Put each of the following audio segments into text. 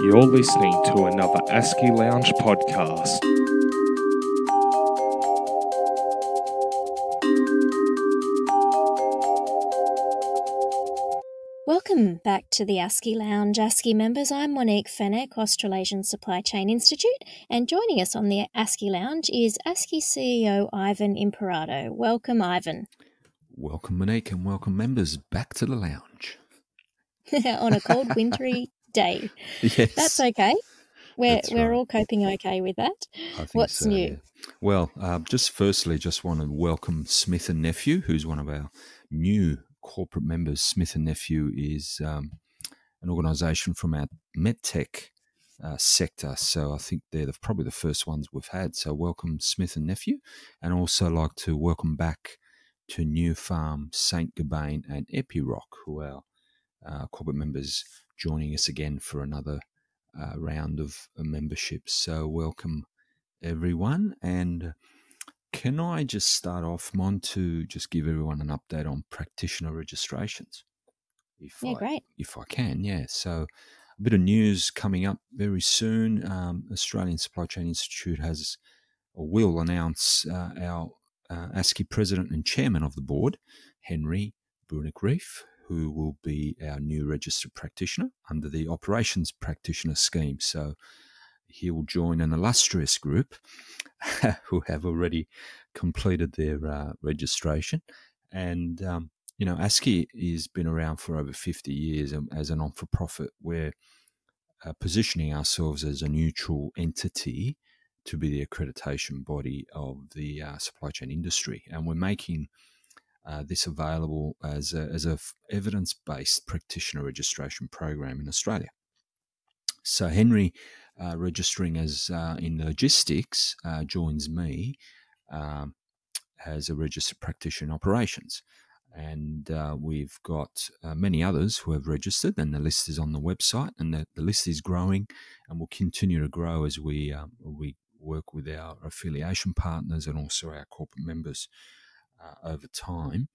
You're listening to another ASCI Lounge podcast. Welcome back to the ASCI Lounge. ASCI members, I'm Monique Fenech, Australasian Supply Chain Institute, and joining us on the ASCI Lounge is ASCI CEO Ivan Imperato. Welcome, Ivan. Welcome, Monique, and welcome, members, back to the lounge. On a cold, wintry day. Yes. That's okay. We're right. all coping okay with that. I think What's so, new? Yeah. Well, just want to welcome Smith & Nephew, who's one of our new corporate members. Smith & Nephew is an organisation from our medtech sector, so I think they're probably the first ones we've had. So welcome, Smith & Nephew, and also like to welcome back to New Farm, St. Gobain and Epiroc, who are corporate members joining us again for another round of memberships. So welcome, everyone. And can I just start off, Mon, to just give everyone an update on practitioner registrations? Great. If I can, yeah. So a bit of news coming up very soon. Australian Supply Chain Institute will announce our ASCI President and Chairman of the Board, Henry Brunick-Reef, who will be our new registered practitioner under the Operations Practitioner scheme. So he will join an illustrious group who have already completed their registration. And, ASCI has been around for over 50 years as a non-for-profit. We're positioning ourselves as a neutral entity to be the accreditation body of the supply chain industry. And we're making this available as a evidence-based practitioner registration program in Australia. So Henry, registering as in logistics, joins me as a registered practitioner in operations. And we've got many others who have registered, and the list is on the website, and the list is growing and will continue to grow as we work with our affiliation partners and also our corporate members over time.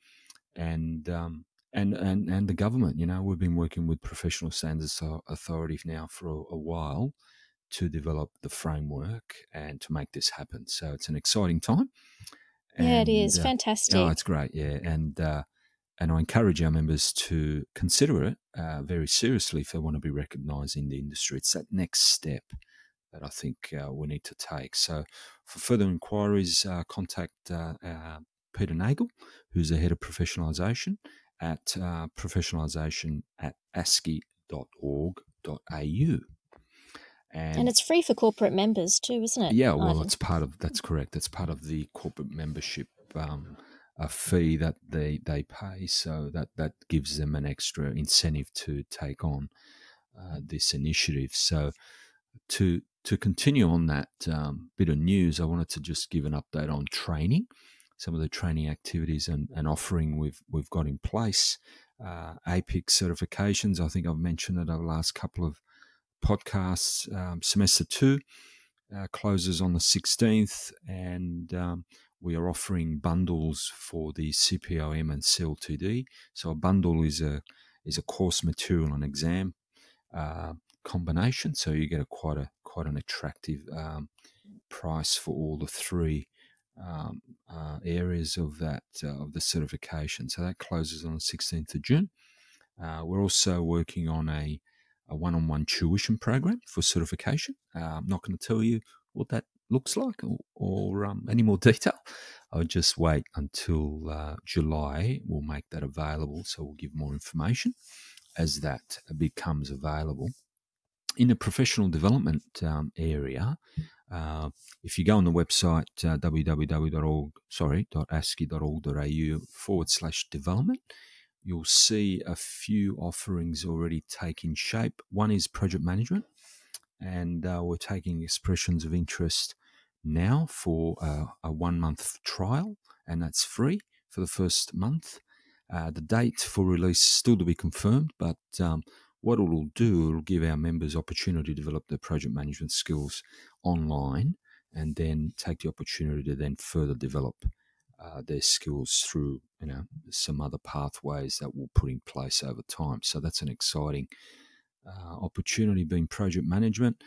And the government, we've been working with Professional Standards Authority now for a while to develop the framework and to make this happen. So it's an exciting time. Yeah, it is. Fantastic. Oh, it's great, yeah. And I encourage our members to consider it very seriously if they want to be recognised in the industry. It's that next step that I think we need to take. So for further inquiries, contact Peter Nagel, who's the head of professionalisation at professionalisation@asci.org.au. And it's free for corporate members too, isn't it? Yeah, well, Ivan? that's correct. It's part of the corporate membership a fee that they pay, so that gives them an extra incentive to take on this initiative. So to continue on that bit of news, I wanted to just give an update on training, some of the training activities and offering we've got in place. APIC certifications, I think I've mentioned it over the last couple of podcasts. Semester 2 closes on the 16th, and we are offering bundles for the CPOM and CLTD. So a bundle is a course material and exam combination. So you get quite an attractive price for all the three areas of that of the certification. So that closes on the 16th of June. We're also working on a one-on-one tuition program for certification. I'm not going to tell you what that looks like or any more detail. I'll just wait until July. We'll make that available, so we'll give more information as that becomes available. In the professional development area, if you go on the website www.asci.org.au/development, you'll see a few offerings already taking shape. One is project management, and we're taking expressions of interest now for a 1-month trial, and that's free for the first month. The date for release is still to be confirmed, but what it will do, it will give our members opportunity to develop their project management skills online and then take the opportunity to then further develop their skills through some other pathways that we'll put in place over time. So that's an exciting opportunity being project management.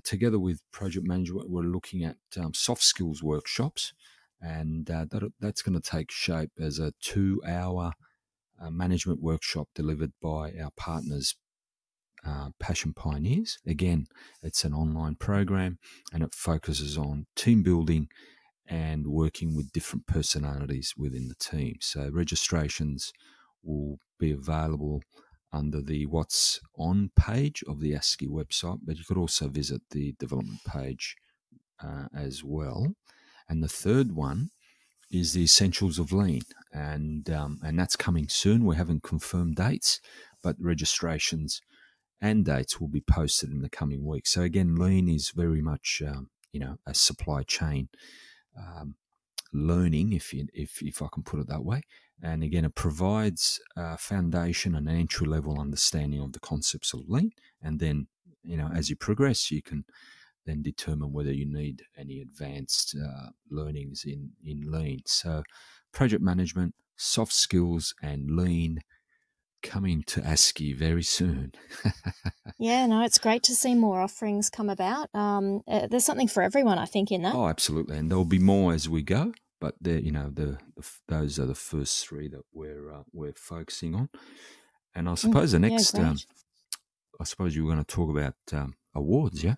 Together with project management, we're looking at soft skills workshops, and that's going to take shape as a 2-hour management workshop delivered by our partners, Passion Pioneers. Again, it's an online program, and it focuses on team building and working with different personalities within the team. So registrations will be available under the What's On page of the ASCI website, but you could also visit the development page as well. And the third one is the Essentials of Lean, and that's coming soon. We haven't confirmed dates, but registrations and dates will be posted in the coming weeks. So again, Lean is very much a supply chain learning, if I can put it that way. And again, it provides a foundation and an entry level understanding of the concepts of Lean. And then, as you progress, you can then determine whether you need any advanced learnings in Lean. So project management, soft skills, and Lean coming to ASCI very soon. Yeah, no, it's great to see more offerings come about. There's something for everyone, I think, in that. Oh, absolutely, and there'll be more as we go. But those are the first three that we're focusing on. And I suppose the next, I suppose you were going to talk about awards, yeah.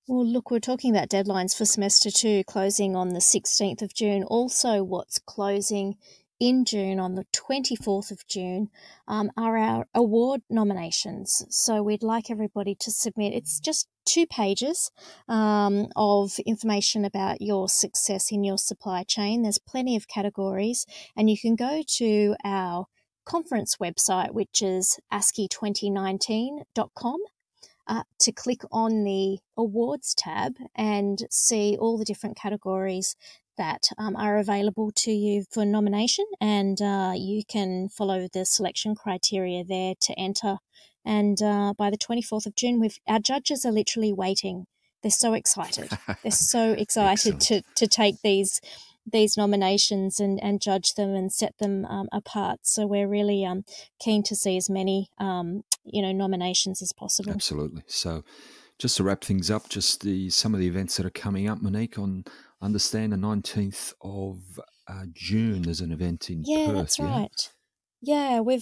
Well, look, we're talking about deadlines for semester 2 closing on the 16th of June. Also, what's closing in June on the 24th of June are our award nominations. So we'd like everybody to submit. It's just 2 pages of information about your success in your supply chain. There's plenty of categories, and you can go to our conference website, which is ASCI2019.com. To click on the awards tab and see all the different categories that are available to you for nomination, and you can follow the selection criteria there to enter. And by the 24th of June, our judges are literally waiting. They're so excited. They're so excited to take these nominations and judge them and set them apart. So we're really keen to see as many nominations as possible. Absolutely. So just to wrap things up, just some of the events that are coming up, Monique, on understand the 19th of June, there's an event in Perth. Yeah, that's right. Yeah, we're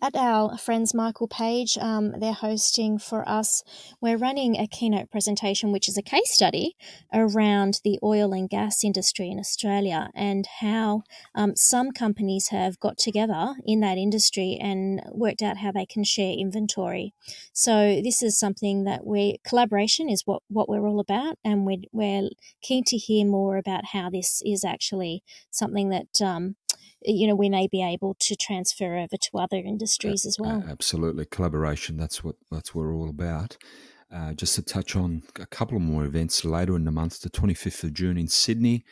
at our friends Michael Page. They're hosting for us. We're running a keynote presentation, which is a case study around the oil and gas industry in Australia and how some companies have got together in that industry and worked out how they can share inventory. So this is something that collaboration is what we're all about, and we're keen to hear more about how this is actually something that we may be able to transfer over to other industries as well. Absolutely. Collaboration, that's what we're all about. Just to touch on a couple more events later in the month, the 25th of June in Sydney,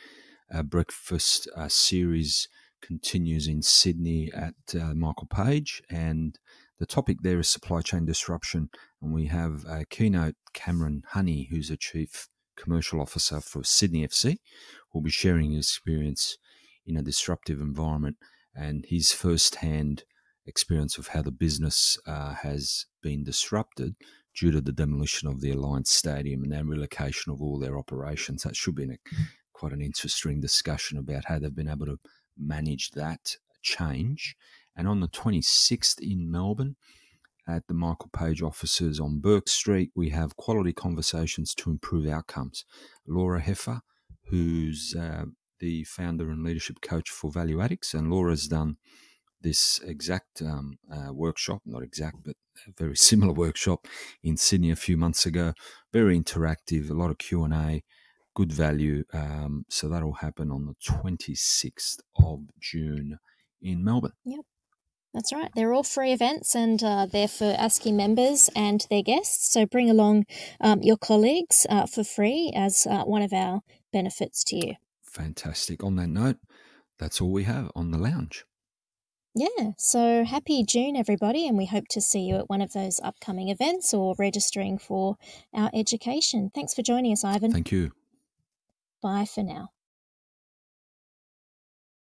breakfast series continues in Sydney at Michael Page, and the topic there is supply chain disruption, and we have a keynote, Cameron Honey, who's a Chief Commercial Officer for Sydney FC, who will be sharing his experience in a disruptive environment and his first-hand experience of how the business has been disrupted due to the demolition of the Alliance Stadium and their relocation of all their operations. That should be quite an interesting discussion about how they've been able to manage that change. And on the 26th in Melbourne, at the Michael Page offices on Burke Street, we have quality conversations to improve outcomes. Laura Heffer, who's the founder and leadership coach for Value Addicts, and Laura's done this exact workshop, not exact, but a very similar workshop in Sydney a few months ago. Very interactive, a lot of Q&A, good value. So that'll happen on the 26th of June in Melbourne. Yep. That's right. They're all free events, and they're for ASCI members and their guests. So bring along your colleagues for free as one of our benefits to you. Fantastic. On that note, that's all we have on the lounge. Yeah, so happy June, everybody, and we hope to see you at one of those upcoming events or registering for our education. Thanks for joining us, Ivan. Thank you. Bye for now.